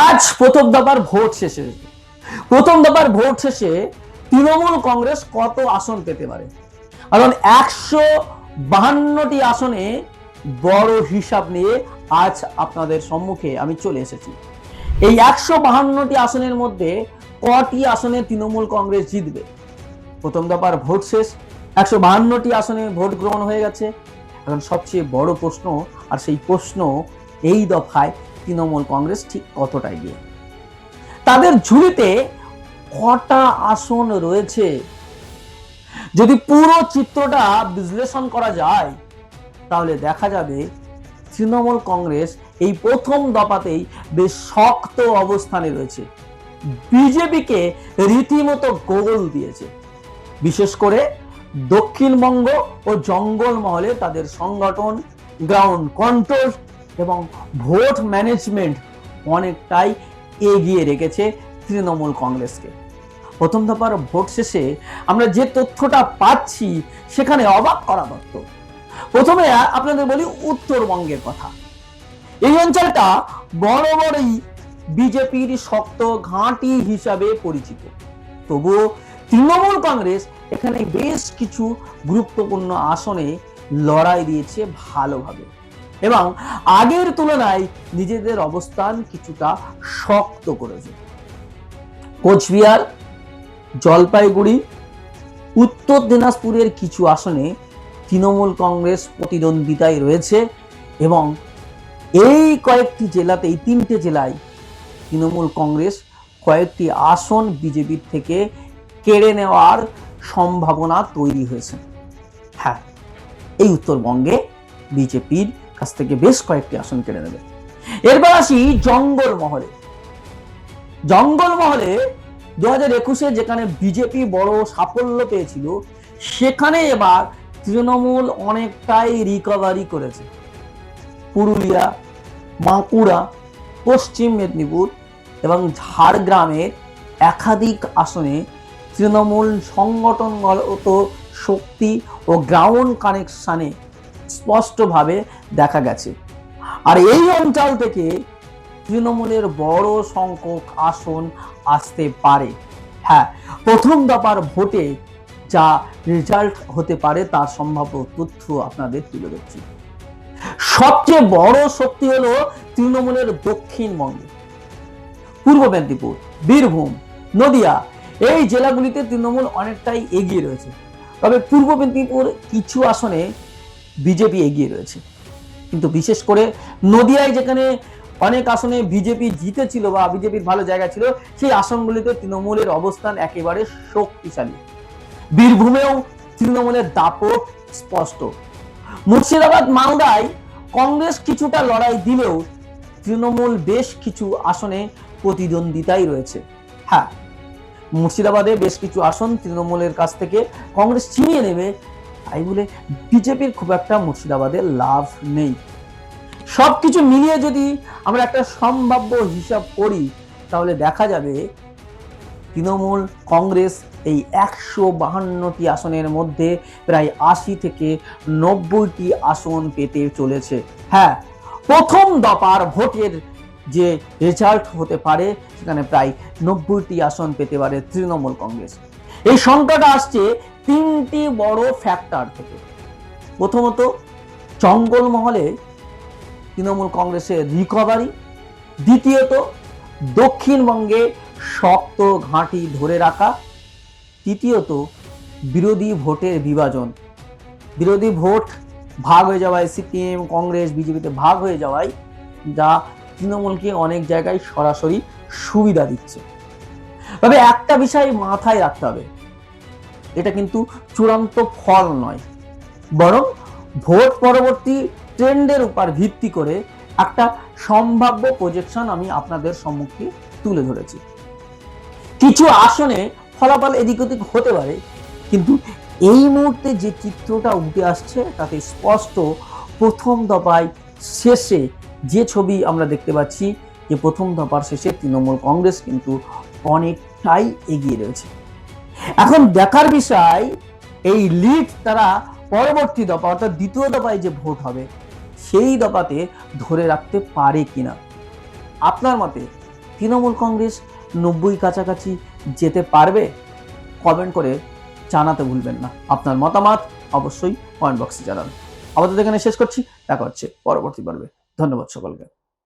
আজ প্রথম দফার ভোট শেষে তৃণমূল কংগ্রেস কত আসন পেতে পারে? কারণ 152টি আসনে বড় হিসাব নিয়ে আজ আপনাদের সম্মুখে আমি চলে এসেছি। এই 152টি আসনের মধ্যে কটি আসনে তৃণমূল কংগ্রেস জিতবে? প্রথম দফার ভোট শেষ, 152টি আসনে ভোট গ্রহণ হয়ে গেছে। এখন সবচেয়ে বড় প্রশ্ন, আর সেই প্রশ্ন এই দফায় তৃণমূল কংগ্রেস ঠিক কতটা এগিয়ে, তাদের ঝুলিতে কটা আসন রয়েছে? যদি পুরো চিত্রটা বিশ্লেষণ করা যায় তাহলে দেখা যাবে তৃণমূল কংগ্রেস এই প্রথম দফাতেই বেশ শক্ত অবস্থানে রয়েছে। বিজেপিকে রীতিমতো গোল দিয়েছে, বিশেষ করে দক্ষিণবঙ্গ ও জঙ্গলমহলে তাদের সংগঠন, গ্রাউন্ড কন্ট্রোল এবং ভোট ম্যানেজমেন্ট অনেকটাই এগিয়ে রেখেছে তৃণমূল কংগ্রেসকে। প্রথম দফার ভোট শেষে আমরা যে তথ্যটা পাচ্ছি সেখানে অবাক করা তথ্য। প্রথমে আপনাদের বলি উত্তরবঙ্গের কথা। এই অঞ্চলটা বরাবরই বিজেপির শক্ত ঘাঁটি হিসাবে পরিচিত, তবুও তৃণমূল কংগ্রেস এখানে বেশ কিছু গুরুত্বপূর্ণ আসনে লড়াই দিয়েছে ভালোভাবে, এবং আগের তুলনায় নিজেদের অবস্থান কিছুটা শক্ত করেছে। কোচবিহার, জলপাইগুড়ি, উত্তর দিনাজপুরের কিছু আসনে তৃণমূল কংগ্রেস প্রতিদ্বন্দ্বিতায় রয়েছে, এবং এই কয়েকটি জেলাতে, এই 3টে জেলায় তৃণমূল কংগ্রেস কয়েকটি আসন বিজেপির থেকে কেড়ে নেওয়ার সম্ভাবনা তৈরি হয়েছে। হ্যাঁ, এই উত্তরবঙ্গে বিজেপির কাছ থেকে বেশ কয়েকটি আসন কেড়ে নেবে। এরপর আসি জঙ্গলমহলে। 2021-এ যেখানে বিজেপি বড় সাফল্য পেয়েছিল, সেখানে এবার তৃণমূল অনেকটাই রিকভারি করেছে। পুরুলিয়া, বাঁকুড়া, পশ্চিম মেদিনীপুর এবং ঝাড়গ্রামের একাধিক আসনে তৃণমূল সংগঠনগত শক্তি ও গ্রাউন্ড কানেকশনে স্পষ্টভাবে দেখা গেছে। আর এই অঞ্চল থেকে তৃণমূলের বড় সংখ্যক আসন আসতে পারে। হ্যাঁ, প্রথম দফার ভোটে যা রেজাল্ট হতে পারে তার সম্ভাব্য তথ্য আপনাদের তুলে ধরছি। সবচেয়ে বড় শক্তি হলো তৃণমূলের দক্ষিণবঙ্গে পূর্ব মেদিনীপুর, বীরভূম, নদিয়া এই জেলাগুলিতে তৃণমূল অনেকটাই এগিয়ে রয়েছে। তবে পূর্ব মেদিনীপুর কিছু আসনে বিজেপি এগিয়ে রয়েছে, কিন্তু বিশেষ করে নদিয়ায় যেখানে অনেক আসনে বিজেপি জিতেছিল বা বিজেপির ভালো জায়গা ছিল, সেই আসনগুলিতে তৃণমূলের অবস্থান একেবারে শক্তিশালী। বীরভূমেও তৃণমূলের দাপট স্পষ্ট। মুর্শিদাবাদ, মালদায় কংগ্রেস কিছুটা লড়াই দিলেও তৃণমূল বেশ কিছু আসনে প্রতিদ্বন্দ্বিতায় রয়েছে। হ্যাঁ, মুর্শিদাবাদে বেশ কিছু আসন তৃণমূলের কাছ থেকে কংগ্রেস ছিনিয়ে নেবে, তাই বলে বিজেপির খুব একটা মুর্শিদাবাদে লাভ নেই। সবকিছু মিলিয়ে যদি আমরা একটা সম্ভাব্য হিসাব করি তাহলে দেখা যাবে তৃণমূল কংগ্রেস এই 152টি আসনের মধ্যে প্রায় 80 থেকে 90টি আসন পেতে চলেছে। হ্যাঁ, প্রথম দফার ভোটের যে রেজাল্ট হতে পারে সেখানে প্রায় 90টি আসন পেতে পারে তৃণমূল কংগ্রেস। এই সংখ্যাটা আসছে 3টি বড় ফ্যাক্টর থেকে। প্রথমত, জঙ্গলমহলে তৃণমূল কংগ্রেসের রিকভারি। দ্বিতীয়ত, দক্ষিণবঙ্গে শক্ত ঘাঁটি ধরে রাখা। তৃতীয়ত, বিরোধী ভোটের বিভাজন। বিরোধী ভোট ভাগ হয়ে যাওয়ায়, সিপিএম, কংগ্রেস, বিজেপিতে ভাগ হয়ে যাওয়ায় যা তৃণমূলকে অনেক জায়গায় সরাসরি সুবিধা দিচ্ছে। তবে একটা বিষয় মাথায় রাখতে হবে, এটা কিন্তু চূড়ান্ত ফল নয়, বরং ভোট পরবর্তী ট্রেন্ডের উপর ভিত্তি করে একটা সম্ভাব্য প্রজেকশন আমি আপনাদের সম্মুখে তুলে ধরেছি। কিছু আসনে ফলাফল এদিক ওদিক হতে পারে, কিন্তু এই মুহূর্তে যে চিত্রটা উঠে আসছে তাতে স্পষ্ট প্রথম দফায় শেষে যে ছবি আমরা দেখতে পাচ্ছি, যে প্রথম দফার শেষে তৃণমূল কংগ্রেস কিন্তু অনেকটাই এগিয়ে রয়েছে। এখন দেখার বিষয়, এই লিড তারা পরবর্তী দফা অর্থাৎ দ্বিতীয় দফায় যে ভোট হবে সেই দফাতে ধরে রাখতে পারে কিনা। আপনার মতে তৃণমূল কংগ্রেস 90 কাছাকাছি যেতে পারবে? কমেন্ট করে জানাতে ভুলবেন না। আপনার মতামত অবশ্যই কমেন্ট বক্সে জানান। আপাতত এখানে শেষ করছি, দেখা হচ্ছে পরবর্তী পর্বে। ধন্যবাদ সকলকে।